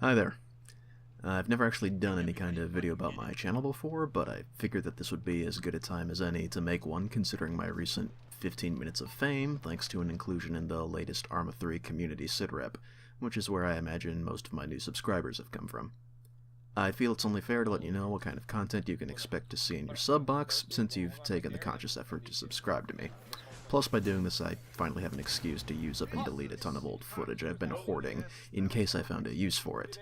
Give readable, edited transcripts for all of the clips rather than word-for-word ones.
Hi there. I've never actually done any kind of video about my channel before, but I figured that this would be as good a time as any to make one considering my recent 15 minutes of fame thanks to an inclusion in the latest Arma 3 community sitrep, which is where I imagine most of my new subscribers have come from. I feel it's only fair to let you know what kind of content you can expect to see in your sub box since you've taken the conscious effort to subscribe to me. Plus, by doing this, I finally have an excuse to use up and delete a ton of old footage I've been hoarding in case I found a use for it.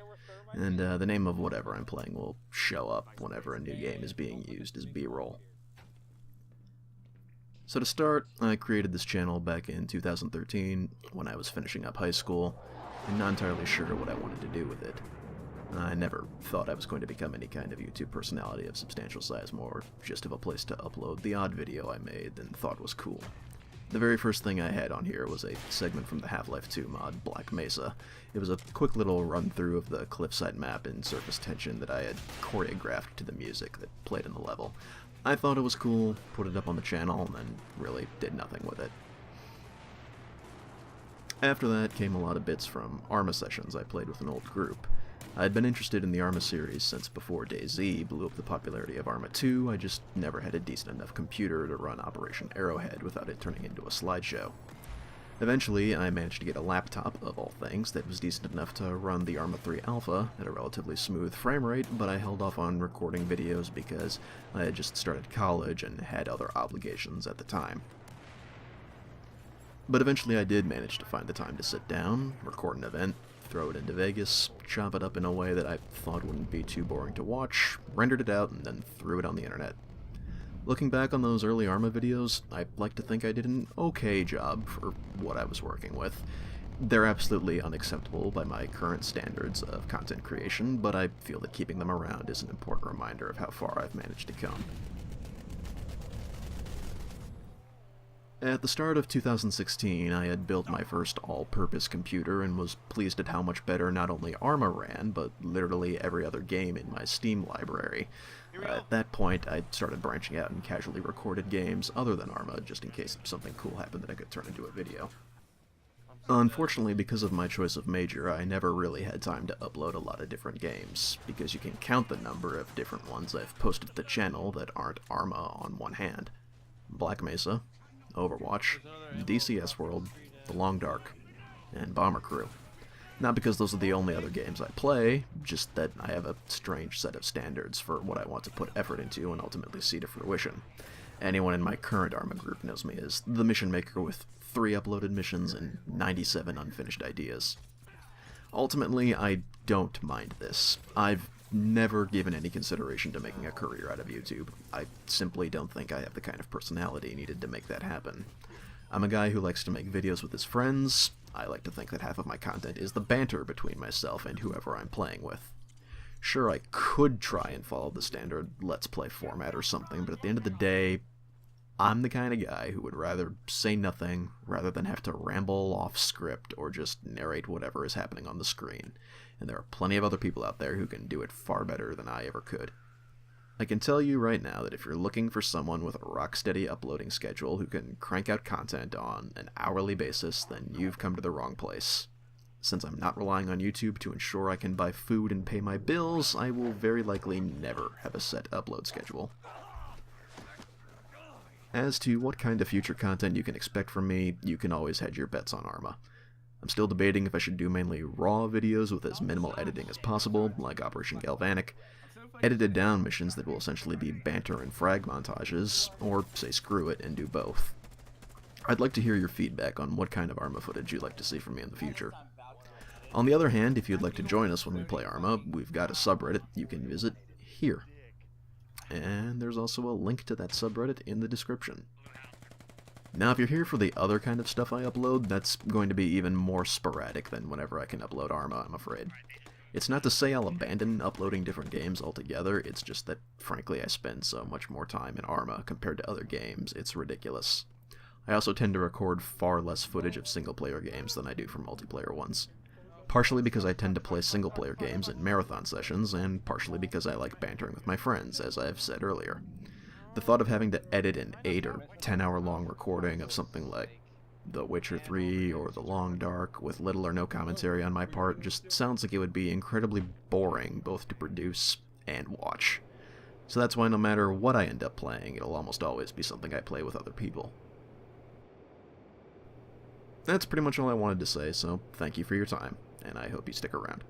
And the name of whatever I'm playing will show up whenever a new game is being used as B-roll. So to start, I created this channel back in 2013 when I was finishing up high school, and not entirely sure what I wanted to do with it. I never thought I was going to become any kind of YouTube personality of substantial size, more just of a place to upload the odd video I made and thought was cool. The very first thing I had on here was a segment from the Half-Life 2 mod, Black Mesa. It was a quick little run-through of the cliffside map in surface tension that I had choreographed to the music that played in the level. I thought it was cool, put it up on the channel, and then really did nothing with it. After that came a lot of bits from Arma sessions I played with an old group. I'd been interested in the Arma series since before DayZ blew up the popularity of Arma 2, I just never had a decent enough computer to run Operation Arrowhead without it turning into a slideshow. Eventually, I managed to get a laptop, of all things, that was decent enough to run the Arma 3 Alpha at a relatively smooth frame rate, but I held off on recording videos because I had just started college and had other obligations at the time. But eventually I did manage to find the time to sit down, record an event, throw it into Vegas, chop it up in a way that I thought wouldn't be too boring to watch, rendered it out, and then threw it on the internet. Looking back on those early Arma videos, I like to think I did an okay job for what I was working with. They're absolutely unacceptable by my current standards of content creation, but I feel that keeping them around is an important reminder of how far I've managed to come. At the start of 2016, I had built my first all-purpose computer and was pleased at how much better not only Arma ran, but literally every other game in my Steam library. At that point, I'd started branching out and casually recorded games other than Arma, just in case something cool happened that I could turn into a video. Unfortunately, because of my choice of major, I never really had time to upload a lot of different games, because you can count the number of different ones I've posted to the channel that aren't Arma on one hand. Black Mesa, Overwatch, DCS World, The Long Dark, and Bomber Crew. Not because those are the only other games I play, just that I have a strange set of standards for what I want to put effort into and ultimately see to fruition. Anyone in my current Arma group knows me as the mission maker with 3 uploaded missions and 97 unfinished ideas. Ultimately, I don't mind this. I've never given any consideration to making a career out of YouTube. I simply don't think I have the kind of personality needed to make that happen. I'm a guy who likes to make videos with his friends. I like to think that half of my content is the banter between myself and whoever I'm playing with. Sure, I could try and follow the standard Let's Play format or something, but at the end of the day, I'm the kind of guy who would rather say nothing rather than have to ramble off script or just narrate whatever is happening on the screen, and there are plenty of other people out there who can do it far better than I ever could. I can tell you right now that if you're looking for someone with a rock-steady uploading schedule who can crank out content on an hourly basis, then you've come to the wrong place. Since I'm not relying on YouTube to ensure I can buy food and pay my bills, I will very likely never have a set upload schedule. As to what kind of future content you can expect from me, you can always hedge your bets on Arma. I'm still debating if I should do mainly raw videos with as minimal editing as possible, like Operation Galvanic, edited down missions that will essentially be banter and frag montages, or say screw it and do both. I'd like to hear your feedback on what kind of Arma footage you'd like to see from me in the future. On the other hand, if you'd like to join us when we play Arma, we've got a subreddit you can visit here. And there's also a link to that subreddit in the description. Now, if you're here for the other kind of stuff I upload, that's going to be even more sporadic than whenever I can upload Arma, I'm afraid. It's not to say I'll abandon uploading different games altogether, it's just that, frankly, I spend so much more time in Arma compared to other games, it's ridiculous. I also tend to record far less footage of single-player games than I do for multiplayer ones. Partially because I tend to play single-player games in marathon sessions, and partially because I like bantering with my friends, as I've said earlier. The thought of having to edit an 8 or 10 hour long recording of something like The Witcher 3 or The Long Dark, with little or no commentary on my part, just sounds like it would be incredibly boring both to produce and watch. So that's why no matter what I end up playing, it'll almost always be something I play with other people. That's pretty much all I wanted to say, so thank you for your time, and I hope you stick around.